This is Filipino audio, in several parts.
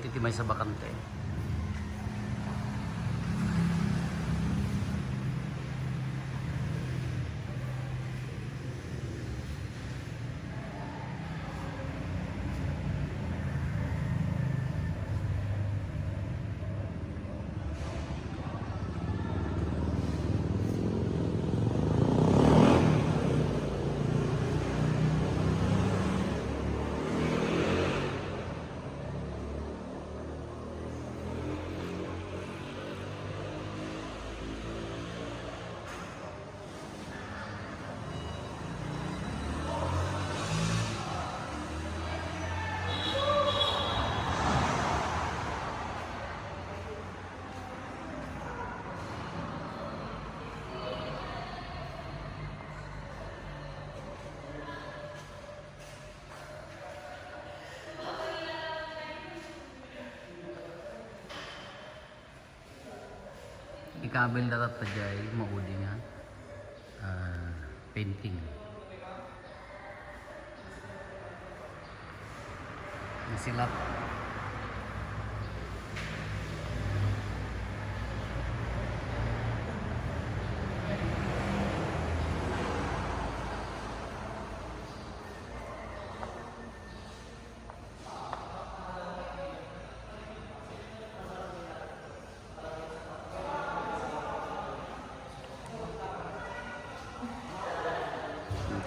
iti may sa bakante. Ikabil datat pa jay maudi nga painting. Nasilap.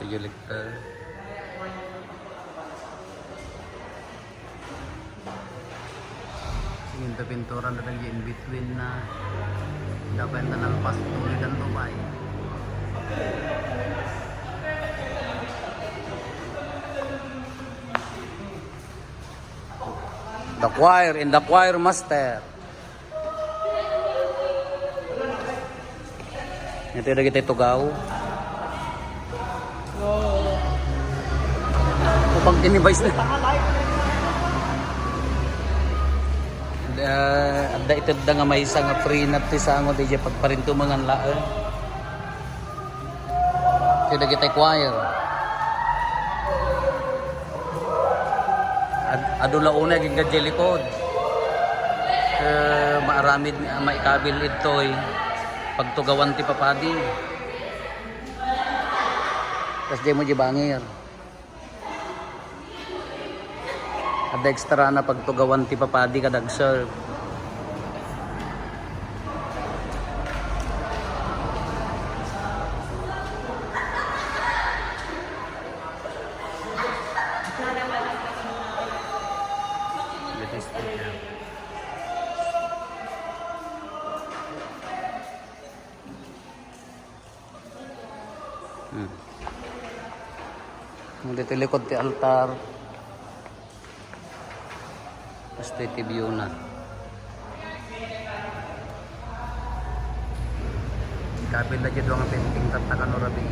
Jelekta ingin pinturan datang in between na dapat na nalpas tuloy dan tubay. The choir in the choir master. Ito na kita tugaw. Upang kinibais na. Ada ito da nga may isa nga free na tisango di dya pagparinto mga laan. Ito na kita choir. Adula una ging gadya likod. Maaramid maikabil ito'y pagtugawan ti papadi. Tapos di mo di bangir. Ada ekstra na pagtugawan ti papadi kadag serve. Dito likod ti altar. Street view na. Kapit na dito ang painting tatakan o rabi.